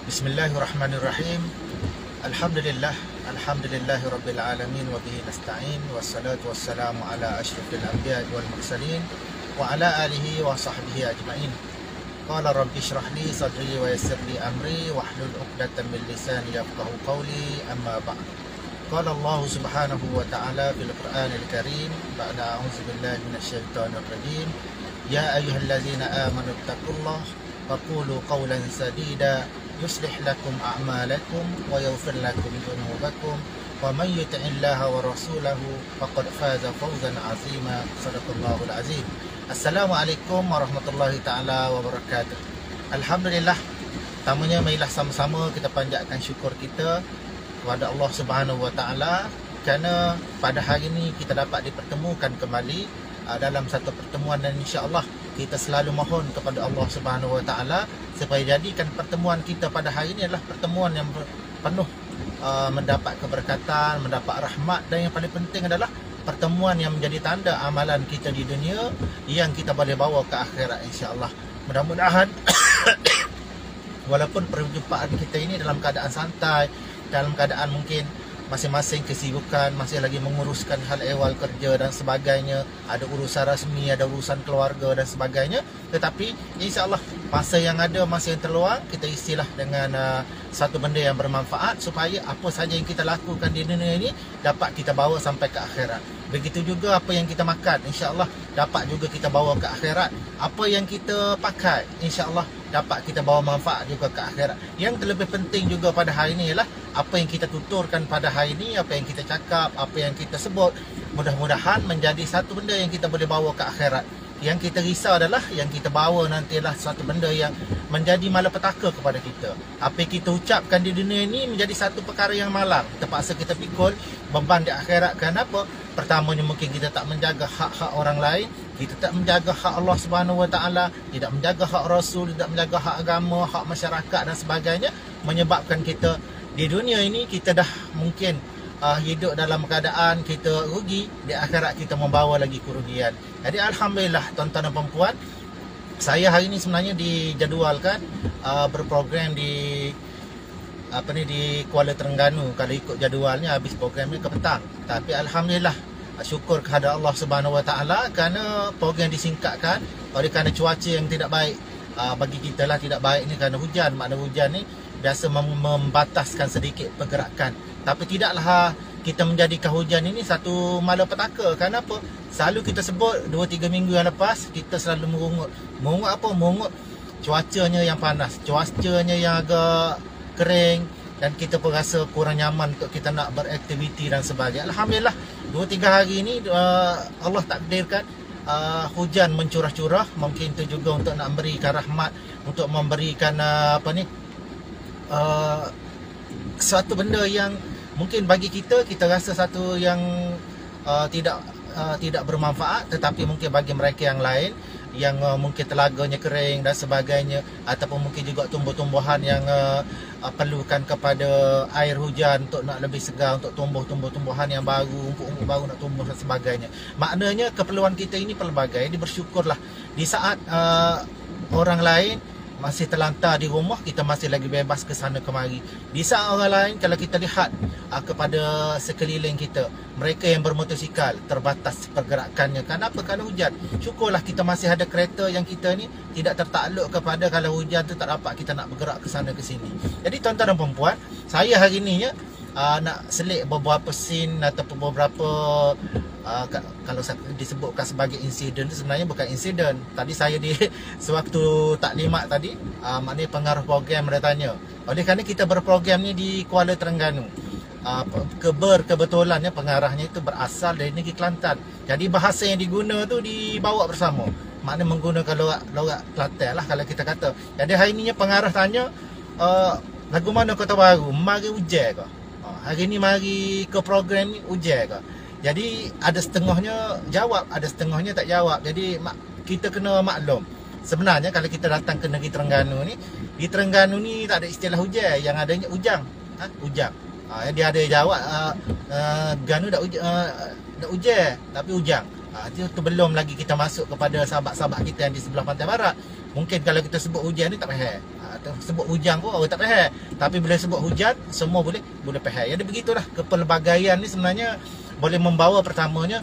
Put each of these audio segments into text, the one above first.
Bismillahirrahmanirrahim. Alhamdulillah, alhamdulillahirabbil alamin wa bihi nasta'in wassalatu wassalamu ala asyrafil anbiya'i wal mursalin wa ala alihi wa sahbihi ajmain. Qala rabbi shrah li sadri wa yassir li amri wahlul 'uqdatam min lisani yafqahu qawli, amma ba'd. Qala Allah subhanahu wa ta'ala fil Qur'anil Karim ba'da a'udzu billahi minasyaitonir rajim. Ya ayyuhallazina amanu taqullaha wa qulu qawlan sadida yuslih lakum a'malakum wa yaghfir lakum dhunubakum wa man yuti'illaha wa rasulahu faqad faza fawzan 'azima. Shadaqallahul azim. Assalamualaikum warahmatullahi taala wabarakatuh. Alhamdulillah, pertamanya marilah sama-sama kita panjatkan syukur kita kepada Allah Subhanahu wa taala kerana pada hari ini kita dapat dipertemukan kembali dalam satu pertemuan, dan insya-Allah kita selalu mohon kepada Allah Subhanahu wa taala supaya jadikan pertemuan kita pada hari ini adalah pertemuan yang penuh mendapat keberkatan, mendapat rahmat, dan yang paling penting adalah pertemuan yang menjadi tanda amalan kita di dunia yang kita boleh bawa ke akhirat, insya-Allah. Mudah-mudahan walaupun perjumpaan kita ini dalam keadaan santai, dalam keadaan mungkin masing-masing kesibukan, masih lagi menguruskan hal ehwal kerja dan sebagainya, ada urusan rasmi, ada urusan keluarga dan sebagainya, tetapi insya-Allah masa yang ada, masa yang terluang, kita isilah dengan satu benda yang bermanfaat supaya apa saja yang kita lakukan di dunia ini dapat kita bawa sampai ke akhirat. Begitu juga apa yang kita makan, insya-Allah dapat juga kita bawa ke akhirat. Apa yang kita pakai, insya-Allah dapat kita bawa manfaat juga ke akhirat. Yang terlebih penting juga pada hari ini ialah apa yang kita tuturkan pada hari ini, apa yang kita cakap, apa yang kita sebut, mudah-mudahan menjadi satu benda yang kita boleh bawa ke akhirat. Yang kita risau adalah yang kita bawa nanti adalah satu benda yang menjadi malapetaka kepada kita. Apa yang kita ucapkan di dunia ini menjadi satu perkara yang malang, terpaksa kita pikul beban di akhirat. Kenapa? Pertamanya mungkin kita tak menjaga hak-hak orang lain, kita tak menjaga hak Allah Subhanahu wa taala, tidak menjaga hak Rasul, tidak menjaga hak agama, hak masyarakat dan sebagainya, menyebabkan kita di dunia ini kita dah mungkin hidup dalam keadaan kita rugi, di akhirat kita membawa lagi kerugian. Jadi alhamdulillah tuan-tuan dan puan-puan, saya hari ini sebenarnya dijadualkan berprogram di di Kuala Terengganu. Kalau ikut jadualnya habis program ni ke petang. Tapi alhamdulillah, syukur kepada Allah Subhanahu wa taala kerana program disingkatkan oleh kerana cuaca yang tidak baik. Bagi kita lah tidak baik ni kerana hujan. Makna hujan ni biasa membataskan sedikit pergerakan. Tapi tidaklah kita menjadikan hujan ini satu malapetaka. Kerana apa? Selalu kita sebut 2-3 minggu yang lepas kita selalu merungut. Merungut apa? Merungut cuacanya yang panas, cuacanya yang agak kering, dan kita pun rasa kurang nyaman untuk kita nak beraktiviti dan sebagainya. Alhamdulillah 2-3 hari ini Allah takdirkan hujan mencurah-curah. Mungkin itu juga untuk nak memberikan rahmat, untuk memberikan suatu benda yang mungkin bagi kita rasa satu yang tidak bermanfaat, tetapi mungkin bagi mereka yang lain yang mungkin telaganya kering dan sebagainya, ataupun mungkin juga tumbuh-tumbuhan yang perlukan kepada air hujan untuk nak lebih segar, untuk tumbuh-tumbuhan yang baru, umpuk-umpuk baru nak tumbuh dan sebagainya. Maknanya keperluan kita ini pelbagai. Jadi bersyukurlah di saat orang lain masih terlantar di rumah, kita masih lagi bebas ke sana kemari. Di saat orang lain, kalau kita lihat kepada sekeliling kita, mereka yang bermotosikal terbatas pergerakannya. Kenapa? Kerana hujan. Syukurlah kita masih ada kereta yang kita ni tidak tertakluk kepada kalau hujan tu tak dapat kita nak bergerak ke sana ke sini. Jadi tuan-tuan dan perempuan, saya hari ni nak selit beberapa scene ataupun beberapa kalau disebutkan sebagai insiden, sebenarnya bukan insiden. Tadi saya sewaktu taklimat tadi, maknanya pengarah program dia tanya, oleh kerana kita berprogram ni di Kuala Terengganu, kebetulannya pengarahnya itu berasal dari negeri Kelantan. Jadi bahasa yang diguna tu dibawa bersama, maknanya menggunakan logat Kelantan lah kalau kita kata. Jadi hari ni pengarah tanya, lagu mana kota baru, mari hujan ke? Hari ni mari ke program ni hujan ke? Jadi ada setengahnya jawab, ada setengahnya tak jawab. Jadi kita kena maklum. Sebenarnya kalau kita datang ke negeri Terengganu ni, di Terengganu ni tak ada istilah hujan, yang adanya ujang. Ujang. Dia ada jawab Ganu dak hujan, tapi ujang. Itu belum lagi kita masuk kepada sahabat-sahabat kita yang di sebelah pantai barat. Mungkin kalau kita sebut hujan ni tak faham. Sebut hujan pun orang tak faham. Tapi bila sebut hujan, semua boleh faham. Jadi begitulah, kepelbagaian ni sebenarnya boleh membawa pertamanya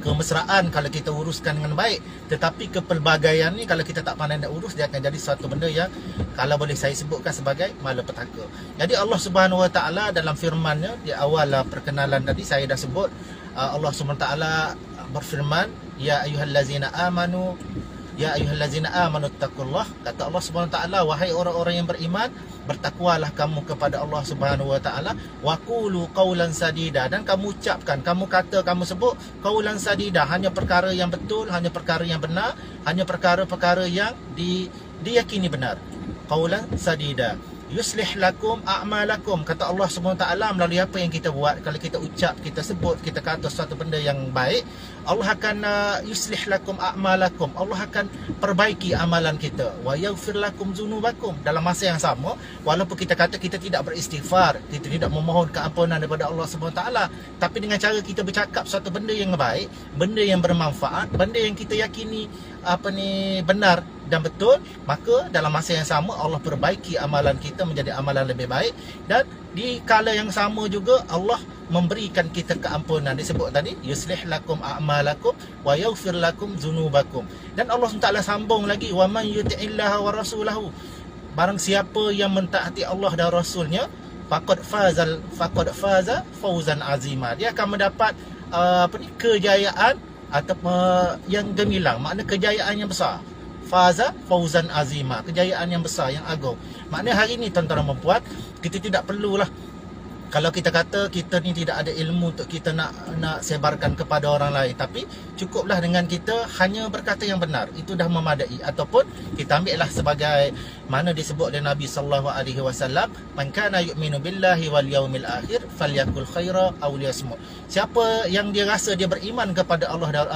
kemesraan kalau kita uruskan dengan baik. Tetapi kepelbagaian ni kalau kita tak pandai nak urus, dia akan jadi suatu benda yang kalau boleh saya sebutkan sebagai malapetaka. Jadi Allah Subhanahu Wa Taala dalam firman-Nya di awal perkenalan tadi saya dah sebut, Allah Subhanahu Wa Taala berfirman, ya ayyuhallazina amanu taqullah. Kata Allah Subhanahu Wa Taala, wahai orang-orang yang beriman, bertakwalah kamu kepada Allah Subhanahu Wa Taala, wa qulu qawlan sadida, dan kamu ucapkan, kamu kata, kamu sebut qawlan sadida, hanya perkara yang betul, hanya perkara yang benar, hanya perkara-perkara yang diyakini benar. Qawlan sadida yuslih lakum a'malakum. Kata Allah SWT melalui apa yang kita buat, kalau kita ucap, kita sebut, kita kata suatu benda yang baik, Allah akan yuslih lakum a'malakum, Allah akan perbaiki amalan kita. Wa yaghfir lakum dzunubakum. Dalam masa yang sama, walaupun kita kata kita tidak beristighfar, kita tidak memohon keampunan daripada Allah SWT, tapi dengan cara kita bercakap suatu benda yang baik, benda yang bermanfaat, benda yang kita yakini benar dan betul, maka dalam masa yang sama Allah perbaiki amalan kita menjadi amalan lebih baik. Dan di kala yang sama juga Allah memberikan kita keampunan. Disebut tadi, yuslih lakum a'malakum wa yaghfir lakum dzunubakum. Dan Allah SWT sambung lagi, wa man yuti'illaha wa rasulahu, barang siapa yang mentaati Allah dan Rasulnya, faqad faza fawzan azima, dia akan mendapat kejayaan atau yang gemilang, makna kejayaan yang besar. Faza fauzan azima, kejayaan yang besar, yang agung. Maknanya hari ni tuan-tuan dan puan, kita tidak perlulah, kalau kita kata kita ni tidak ada ilmu untuk kita nak sebarkan kepada orang lain, tapi cukuplah dengan kita hanya berkata yang benar, itu dah memadai. Ataupun kita ambillah sebagai mana disebut oleh Nabi SAW, man kana yu'minu billahi wal yaumil akhir falyakul khaira aw liyasmut. Siapa yang dia rasa dia beriman kepada Allah dan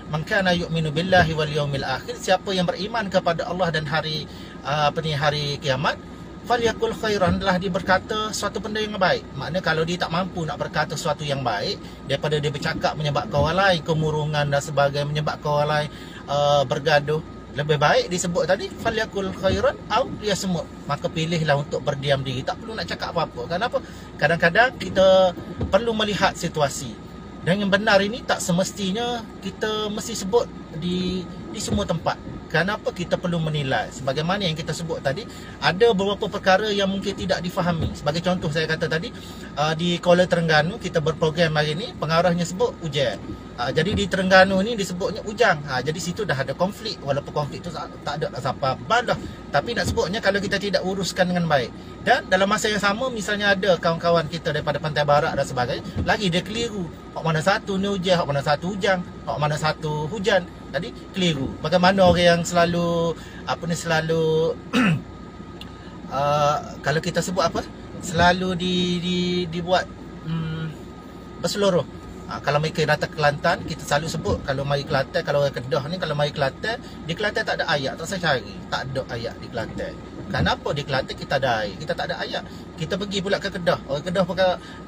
man kana yu'minu billahi wal yaumil akhir, siapa yang beriman kepada Allah dan hari hari kiamat, falyakul khairan, adalah dia berkata suatu benda yang baik. Maknanya kalau dia tak mampu nak berkata sesuatu yang baik, daripada dia bercakap menyebabkan orang lain kemurungan dan sebagainya, menyebabkan orang lain bergaduh, lebih baik disebut tadi falyakul khairan aw liyasmut, maka pilihlah untuk berdiam diri, tak perlu nak cakap apa-apa. Kenapa? Kadang-kadang kita perlu melihat situasi, dan yang benar ini tak semestinya kita mesti sebut di semua tempat. Kenapa? Kita perlu menilai. Sebagaimana yang kita sebut tadi, ada beberapa perkara yang mungkin tidak difahami. Sebagai contoh saya kata tadi, di Kuala Terengganu kita berprogram hari ini, pengarahnya sebut hujan. Jadi di Terengganu ni disebutnya ujang. Jadi situ dah ada konflik. Walaupun konflik tu tak ada siapa balah, tapi nak sebutnya kalau kita tidak uruskan dengan baik. Dan dalam masa yang sama, misalnya ada kawan-kawan kita daripada Pantai Barat dan sebagainya, lagi dia keliru. Hak mana satu ni hujan, hak mana satu hujang, hak mana satu hujan. Tadi keliru. Bagaimana orang yang selalu kalau kita sebut selalu dibuat berseluruh. Kalau mereka datang ke Kelantan, kita selalu sebut kalau mari Kelantan, kalau orang Kedah ni, kalau mari Kelantan, di Kelantan tak ada ayat, tak saya cari, tak ada ayat di Kelantan. Kenapa di Kelantan kita ada air, kita tak ada ayat? Kita pergi pula ke Kedah, orang Kedah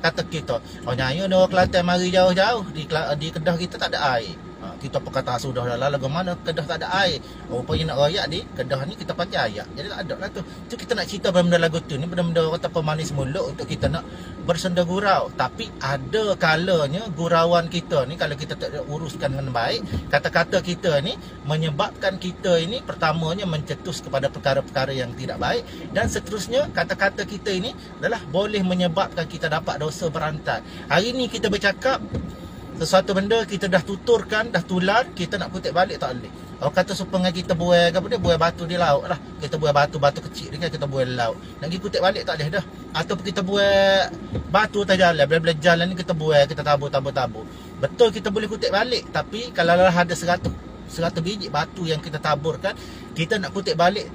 kata kita, oh nyanyi orang Kelantan mari jauh-jauh, di Kedah kita tak ada air. Kita pun kata sudah lah, lagu mana Kedah tak ada air. Rupanya nak rakyat di Kedah ni kita pakai ayat, jadi tak ada lah tu. Tu kita nak cerita benda-benda lagu tu ni, benda-benda kata pemanis mulut untuk kita nak bersenda gurau. Tapi ada kalanya gurauan kita ni, kalau kita tak uruskan dengan baik, kata-kata kita ni menyebabkan kita ini pertamanya mencetus kepada perkara-perkara yang tidak baik, dan seterusnya kata-kata kita ini adalah boleh menyebabkan kita dapat dosa berantai. Hari ni kita bercakap sesuatu benda, kita dah tuturkan, dah tular, kita nak kutip balik tak boleh. Orang kata supaya kita buai buai batu di laut lah. Kita buai batu-batu kecil ni kan, kita buai laut. Nak pergi kutip balik tak boleh dah. Ataupun kita buai batu atas jalan, bila-bila jalan ni kita buai, kita tabur. Betul kita boleh kutip balik, tapi kalau ada 100 biji batu yang kita taburkan, kita nak kutip balik,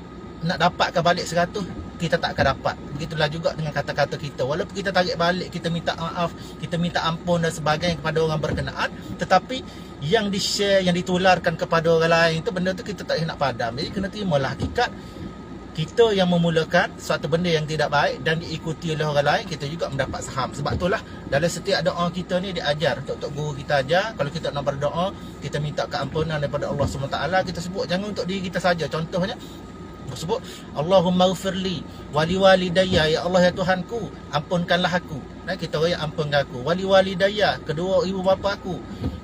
nak dapatkan balik 100, kita tak akan dapat. Begitulah juga dengan kata-kata kita. Walaupun kita tarik balik, kita minta maaf, kita minta ampun dan sebagainya kepada orang berkenaan, tetapi yang di-share, yang ditularkan kepada orang lain itu, benda tu kita tak nak padam. Jadi kena terimalah hakikat kita yang memulakan suatu benda yang tidak baik dan diikuti oleh orang lain, kita juga mendapat saham. Sebab itulah dalam setiap doa kita ni diajar, untuk guru kita ajar, kalau kita nak berdoa, kita minta keampunan daripada Allah SWT. Kita sebut jangan untuk diri kita saja. Contohnya sebut Allahumma ghfirli wali walidayya, ya Allah ya Tuhanku, ampunkanlah aku. Nah, kita royak ampunkan aku. Wali walidayya, kedua ibu bapa aku.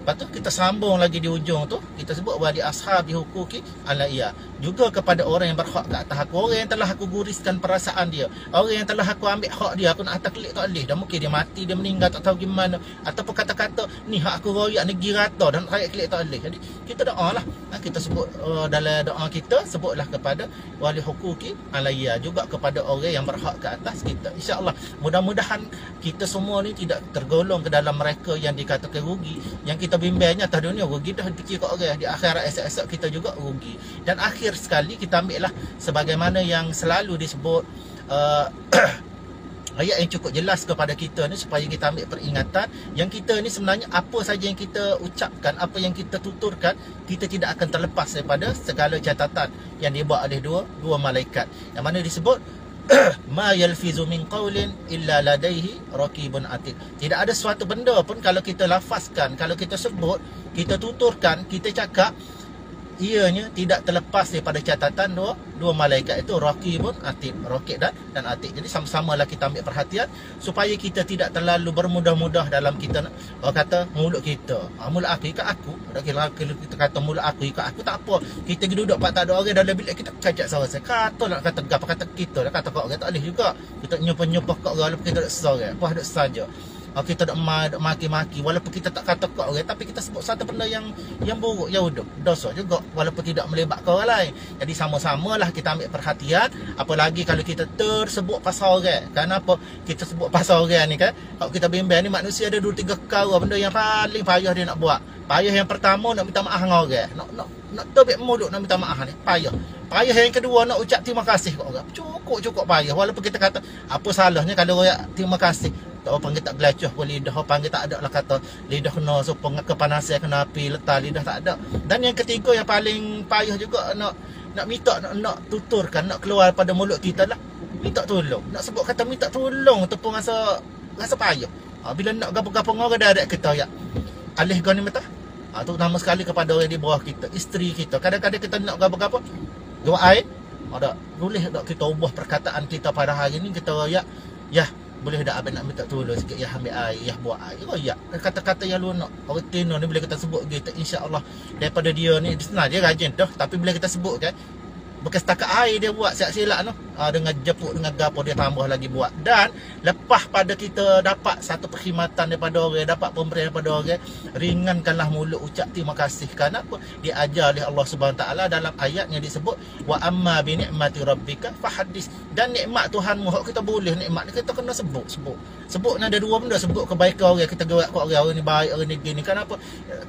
Lepas tu kita sambung lagi di ujung tu, kita sebut wali ashabi huquqi alaiya, juga kepada orang yang berhak ke atas aku, orang yang telah aku guriskan perasaan dia, orang yang telah aku ambil hak dia, aku nak atas klik tak boleh dah, mungkin dia mati, dia meninggal tak tahu gimana, ataupun kata-kata ni hak aku royak negeri rata dan rakyat klik tak boleh. Jadi kita doa lah, kita sebut dalam doa kita, sebutlah kepada wali huquqi alaiya, juga kepada orang yang berhak ke atas kita. InsyaAllah mudah-mudahan kita semua ni tidak tergolong ke dalam mereka yang dikatakan rugi. Yang kita bimbangnya atas dunia rugi dah, fikir kat orang, di akhirat esok-esok kita juga rugi. Dan akhir sekali kita ambil lah sebagaimana yang selalu disebut ayat yang cukup jelas kepada kita ni, supaya kita ambil peringatan yang kita ni sebenarnya apa saja yang kita ucapkan, apa yang kita tuturkan, kita tidak akan terlepas daripada segala catatan yang dibuat oleh dua malaikat, yang mana disebut ma yalfizu min qawlin illa ladaihi raqibun atid. Tidak ada suatu benda pun kalau kita lafazkan, kalau kita sebut, kita tuturkan, kita cakap, ianya tidak terlepas daripada catatan dua malaikat itu, raqibun atid, raqib dan atid. Jadi sama-samalah kita ambil perhatian supaya kita tidak terlalu bermudah-mudah dalam kita orang kata mulut kita. Mulut aku ikat aku. Kalau kita kata mulut aku ikat aku, tak apa. Kita duduk pak tak ada orang dalam bilik, kita cacak sahaja. Kata nak kata apa kata kita, nak kata kat orang tak boleh juga. Kita nyumpah-nyumpah kat orang walaupun kita duduk seorang. Apa duduk saja. Kita duk maki-maki walaupun kita tak kata kat orang, tapi kita sebut satu benda yang buruk, ya udah dosa juga walaupun tidak melibatkan orang lain. Jadi sama-samalah kita ambil perhatian, apalagi kalau kita tersebut pasal orang. Kenapa kita sebut pasal orang ni kan? Kalau kita bimbang ni, manusia ada 2-3 perkara benda yang paling payah dia nak buat. Payah yang pertama nak minta maaf dengan orang. Nak tobek mulut nak minta maaf ni, payah. Payah yang kedua nak ucap terima kasih kat orang. Cukup payah. Walaupun kita kata apa salahnya kalau orang terima kasih. Tak panggil tak gelacuh pun lidah, panggil tak ada lah kata lidah kena supaya kepanasan, kena api letak lidah, tak ada. Dan yang ketiga yang paling payah juga nak minta, nak tuturkan, nak keluar pada mulut kita lah, minta tolong. Nak sebut kata minta tolong tu pun rasa payah. Bila nak gapo-gapo dengan orang dah ada kita ya alih gani mata. Terutama sekali kepada orang di bawah kita, isteri kita. Kadang-kadang kita nak gapo-gapo dua air, ada boleh tak kita ubah perkataan kita pada hari ni, kita ya boleh dah abang nak minta tolong sikit, ya ambil air, ya buat air. Ya kata-kata yang lu nak orang tino ni bila kita sebut kita, insya-Allah daripada dia ni senang dia rajin dah, tapi bila kita sebut kan bukan setakat air dia buat silap-silap tu, dengan jepuk dengan gapo dia tambah lagi buat. Dan lepas pada kita dapat satu perkhidmatan daripada orang, dapat pemberian daripada orang, ringankanlah mulut ucap terima kasih. Kenapa? Diajar oleh Allah Subhanahu taala dalam ayat yang disebut wa amma bi ni'mati rabbika fahaddis. Dan nikmat Tuhanmu, hak kita boleh nikmat ni kita kena sebut ni ada dua benda, sebut kebaikan orang, kita gerak kat orang ni baik, orang ni gini. Kenapa?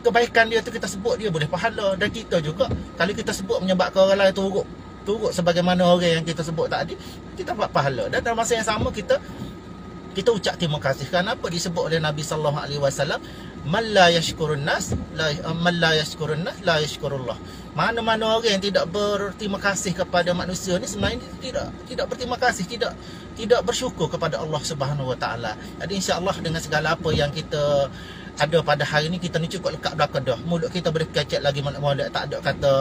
Kebaikan dia tu kita sebut, dia boleh pahala. Dan kita juga kalau kita sebut menyebabkan orang lain turut sebagaimana orang yang kita sebut tadi, kita dapat pahala. Dan dalam masa yang sama kita ucap terima kasih. Kenapa? Disebut oleh Nabi sallallahu alaihi wasallam, man la yashkurun nas la yashkurullah. Mana-mana orang yang tidak berterima kasih kepada manusia ni sebenarnya tidak berterima kasih, tidak bersyukur kepada Allah Subhanahu wa taala. Jadi insya-Allah dengan segala apa yang kita ada pada hari ni, kita ni cukup lekat belakang dah. Mulut kita boleh kecek lagi molek, tak ada kata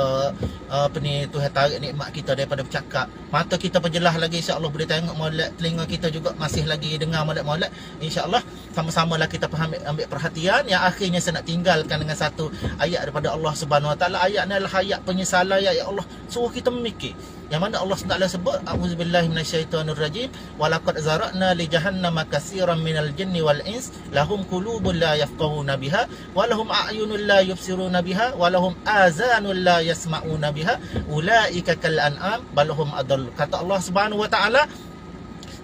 Tuhan tarik nikmat kita daripada bercakap. Mata kita perjelas lagi, insya-Allah boleh tengok molek, telinga kita juga masih lagi dengar molek-molek. Insya-Allah sama-samalah kita ambil perhatian. Yang akhirnya saya nak tinggalkan dengan satu ayat daripada Allah Subhanahu wa taala. Ayat ni adalah ayat penyesalan, ya Allah suruh kita memikir. Yang mana Allah SWT sebut, a'udzubillahi minasyaitonirrajim, walaqad zara'na li jahannama katsiran minal jinni wal ins lahum qulubun la yafqahuna biha wa lahum a'yunun la yubsiruna biha wa lahum azanun la yasma'una biha ulaika kal an'am bal hum adall. Kata Allah Subhanahu wa taala,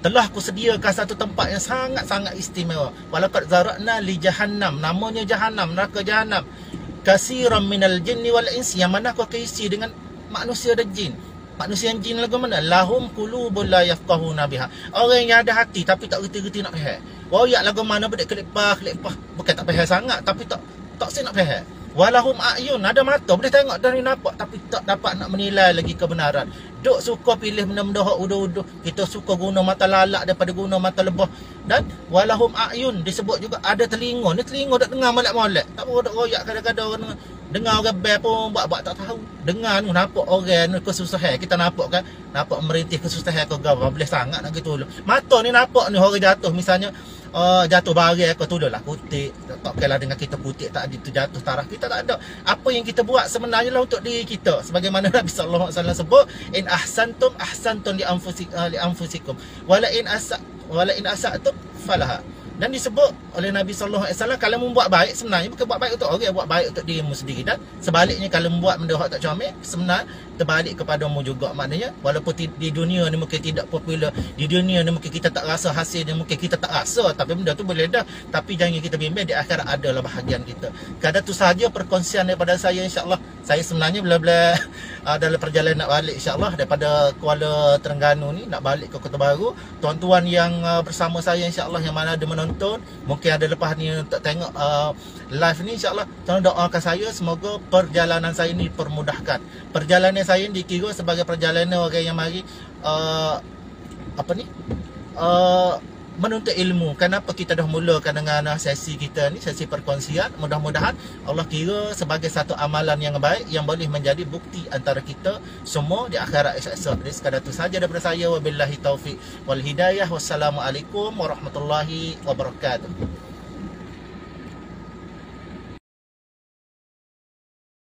telah kusediakan satu tempat yang sangat-sangat istimewa. Walaqad zara'na li jahannam, namanya jahannam, neraka jahannam, katsiran minal jinni wal ins, yang mana aku akan isi dengan manusia dan jin. Manusia yang jin lagu mana? Lahum qulubun la yafqahuna biha. Orang yang ada hati tapi tak reti-reti nak faham. Royak lagu mana bedek kelepah. Bukan tak faham sangat, tapi tak nak faham. Walahum a'yun, ada mata boleh tengok dan nampak, tapi tak dapat nak menilai lagi kebenaran. Duk suka pilih benda-benda hak uduh-uduh. Kita suka guna mata lalak daripada guna mata lebah. Dan walahum a'yun disebut juga ada telinga. Ni telinga tak dengar molek-molek. Tak boleh royak kadang-kadang orang dengar orang bel pun buat tak tahu. Dengar ni nampak orang ni kesusahan. Kita nampak kan, nampak merintih kesusahan ke gawa. Boleh sangat nak gitu dulu. Mata ni nampak ni orang jatuh misalnya jatuh barang kau tolonglah kutik. Tak kira dengan kita kutik tak ada tu jatuh taraf. Kita tak ada. Apa yang kita buat sebenarnya lah untuk diri kita. Sebagaimana Nabi sallallahu alaihi wasallam sebut, in ahsantum li anfusikum wala in asatum falaha. Dan disebut oleh Nabi sallallahu alaihi wasallam, kalau membuat baik sebenarnya bukan buat baik untuk orang, buat baik untuk dirimu sendiri. Dan sebaliknya kalau membuat benda hak tak comel, sebenarnya terbalik kepadamu juga. Maknanya walaupun di dunia ni mungkin tidak popular, di dunia ni mungkin kita tak rasa hasilnya, mungkin kita tak rasa, tapi benda tu boleh dah. Tapi jangan kita bimbang, di akhirat adalah bahagian kita. Kadang tu sahaja perkongsian daripada saya, insya-Allah. Saya sebenarnya bila-bila dalam perjalanan nak balik, insya-Allah, daripada Kuala Terengganu ni nak balik ke Kota Baru. Tuan-tuan yang bersama saya, insya-Allah, yang mana ada menonton, mungkin ada lepas ni untuk tengok live ni, insya-Allah tolong doakan saya semoga perjalanan saya ni dipermudahkan. Perjalanan saya ni dikira sebagai perjalanan orang yang mari menuntut ilmu. Kenapa kita dah mulakan dengan sesi kita ni, sesi perkongsian. Mudah-mudahan Allah kira sebagai satu amalan yang baik yang boleh menjadi bukti antara kita semua di akhirat esok. Jadi sekadar itu saja daripada saya. Wabillahi taufiq wal hidayah. Wassalamualaikum warahmatullahi wabarakatuh.